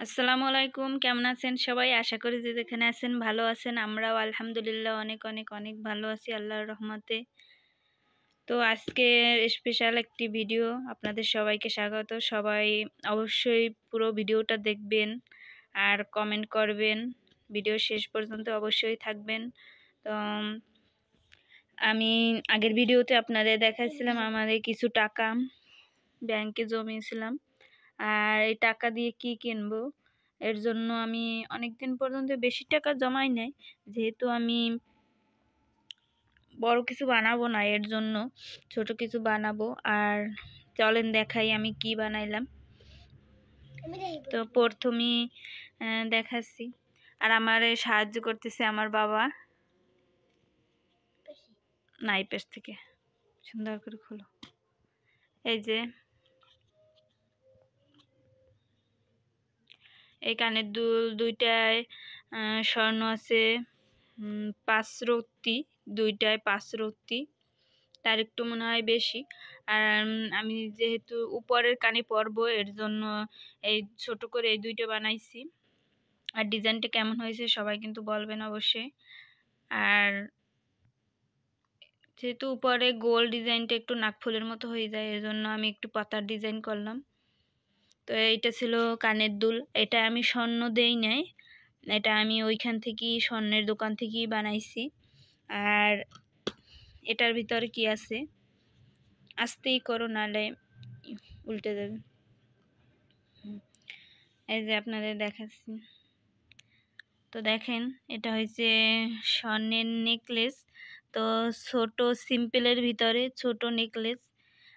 আসসালামু আলাইকুম, কেমন আছেন সবাই? আশা করি যে যেখানে আছেন ভালো আছেন। আমরাও আলহামদুলিল্লাহ অনেক অনেক অনেক ভালো আছি আল্লাহর রহমতে। তো আজকে স্পেশাল একটি ভিডিও, আপনাদের সবাইকে স্বাগত। সবাই অবশ্যই পুরো ভিডিওটা দেখবেন আর কমেন্ট করবেন। ভিডিও শেষ পর্যন্ত অবশ্যই থাকবেন। তো আমি আগের ভিডিওতে আপনাদের দেখাচ্ছিলাম আমাদের কিছু টাকা ব্যাংকে জমিয়েছিলাম, আর এই টাকা দিয়ে কি কিনবো। এর জন্য আমি অনেক দিন পর্যন্ত বেশি টাকা জমাই নাই, যেহেতু আমি বড় কিছু বানাবো না, এর জন্য ছোট কিছু বানাবো। আর চলেন দেখাই আমি কি বানাইলাম। তো প্রথমেই দেখাচ্ছি, আর আমার সাহায্য করতেছে আমার বাবা। নাইপেস থেকে সুন্দর করে খোলো। এই যে এই কানের দুল দুইটায় স্বর্ণ আছে 5 রত্তি, দুইটায় 5 রত্তি, তার একটু মনে হয় বেশি। আর আমি যেহেতু উপরের কানে পরবো, এর জন্য এই ছোট করে এই দুইটা বানাইছি। আর ডিজাইনটা কেমন হয়েছে সবাই কিন্তু বলবেন অবশ্যই। আর যেহেতু উপরে গোল ডিজাইনটা একটু নাকফুলের মতো হয়ে যায়, এর জন্য আমি একটু পাতার ডিজাইন করলাম। তো এইটা ছিল কানের দুল। এটা আমি স্বর্ণ দেই নাই, এটা আমি ওইখান থেকেই স্বর্ণের দোকান থেকেই বানাইছি। আর এটার ভিতরে কি আছে, আস্তেই করো নালে উল্টে যাবে। এই যে আপনাদের দেখাচ্ছি। তো দেখেন, এটা হয়েছে স্বর্ণের নেকলেস। তো ছোট সিম্পলের ভিতরে ছোট নেকলেস।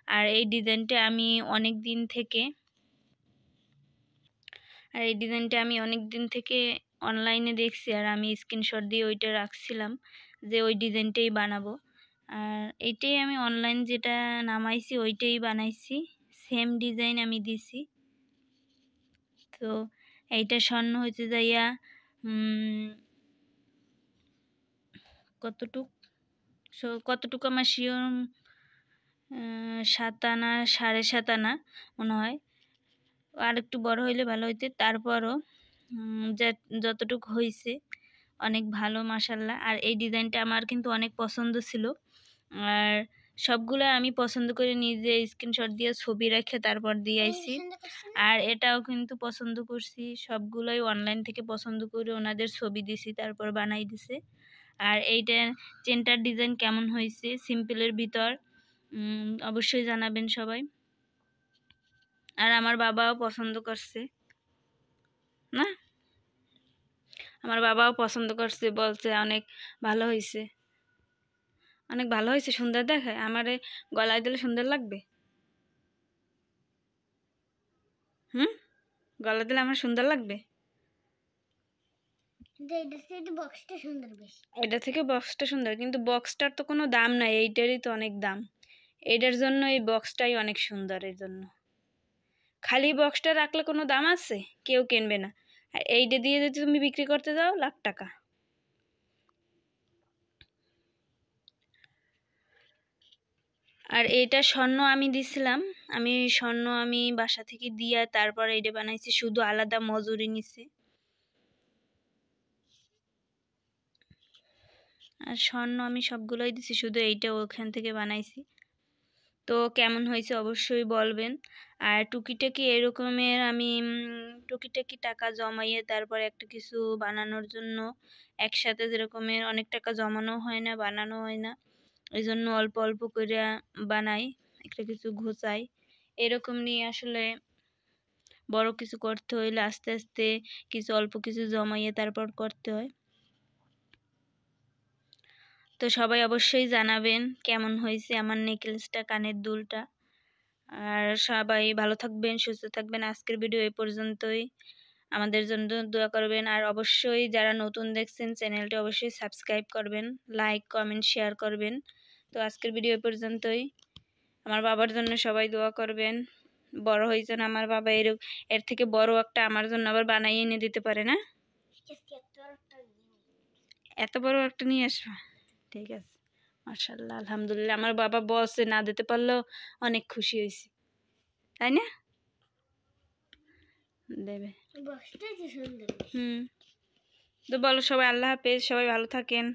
আর এই ডিজাইনটা আমি অনেক দিন থেকে অনলাইনে দেখছি, আর আমি স্ক্রিনশট দিয়ে ওইটা রাখছিলাম যে ওই ডিজাইনটাই বানাবো। আর এইটাই আমি অনলাইন যেটা নামাইছি ওইটাই বানাইছি, সেম ডিজাইন আমি দিছি। তো এইটা স্বর্ণ হয়েছে যাইয়া কতটুকু আমার শিওর 7 আনা 7.5 আনা মনে হয়। আর একটু বড় হইলে ভালো হইতে, তারপরও যতটুকু হয়েছে অনেক ভালো মাশাল্লাহ। আর এই ডিজাইনটা আমার কিন্তু অনেক পছন্দ ছিল, আর সবগুলো আমি পছন্দ করে নিজে স্ক্রিনশট দিয়ে ছবি রেখে তারপর দিয়ে আইছি। আর এটাও কিন্তু পছন্দ করছি, সবগুলোই অনলাইন থেকে পছন্দ করে ওনাদের ছবি দিছি, তারপর বানাই দিছে। আর এইটা চেনটার ডিজাইন কেমন হয়েছে সিম্পলের ভিতর অবশ্যই জানাবেন সবাই। আর আমার বাবাও পছন্দ করছে, না আমার বাবাও পছন্দ করছে, বলছে অনেক ভালো হয়েছে, অনেক ভালো হয়েছে, সুন্দর দেখায়। আমারে গলায় দিলে সুন্দর লাগবে। গলা দিলে আমার সুন্দর লাগবে। এটা থেকে বক্সটা সুন্দর, কিন্তু বক্সটার তো কোনো দাম নাই, এইটারই তো অনেক দাম। এইটার জন্য এই বক্সটাই অনেক সুন্দর। এর জন্য খালি বক্সটা রাখলে কোনো দাম আছে? কেউ কিনবে না। আর এইটা দিয়ে যদি তুমি বিক্রি করতে যাও লাখ টাকা। আর এইটা স্বর্ণ আমি দিছিলাম, আমি বাসা থেকে দিয়া তারপর এইটা বানাইছি, শুধু আলাদা মজুরি নিছে। আর স্বর্ণ আমি সবগুলোই দিছি, শুধু এইটা ওখান থেকে বানাইছি। তো কেমন হয়েছে অবশ্যই বলবেন। আর টুকিটাকি এরকমের আমি টুকিটাকি টাকা জমাইয়ে তারপর একটা কিছু বানানোর জন্য একসাথে যেরকমের অনেক টাকা জমানো হয় না, বানানো হয় না, ওই জন্য অল্প অল্প করে বানাই, একটা কিছু ঘুচাই। এরকম নিয়ে আসলে বড় কিছু করতে হইলে আস্তে আস্তে কিছু অল্প কিছু জমাইয়ে তারপর করতে হয়। তো সবাই অবশ্যই জানাবেন কেমন হয়েছে আমার নেকলেসটা, কানের দুলটা। আর সবাই ভালো থাকবেন, সুস্থ থাকবেন। আজকের ভিডিও এই পর্যন্তই। আমাদের জন্য দোয়া করবেন, আর অবশ্যই যারা নতুন দেখছেন চ্যানেলটি অবশ্যই সাবস্ক্রাইব করবেন, লাইক কমেন্ট শেয়ার করবেন। তো আজকের ভিডিও এই পর্যন্তই। আমার বাবার জন্য সবাই দোয়া করবেন, বড় হয়েছেন আমার বাবা, এর থেকে বড় একটা আমার জন্য আবার বানাইয়ে এনে দিতে পারে না? এত বড় একটা নিয়ে আসবা, ঠিক আছে। মাশাআল্লাহ, আলহামদুলিল্লাহ। আমার বাবা বসে না দিতে পারলেও অনেক খুশি হয়েছি, তাই না? দেবে। তো বলো সবাই আল্লাহ হাফেজ, সবাই ভালো থাকেন।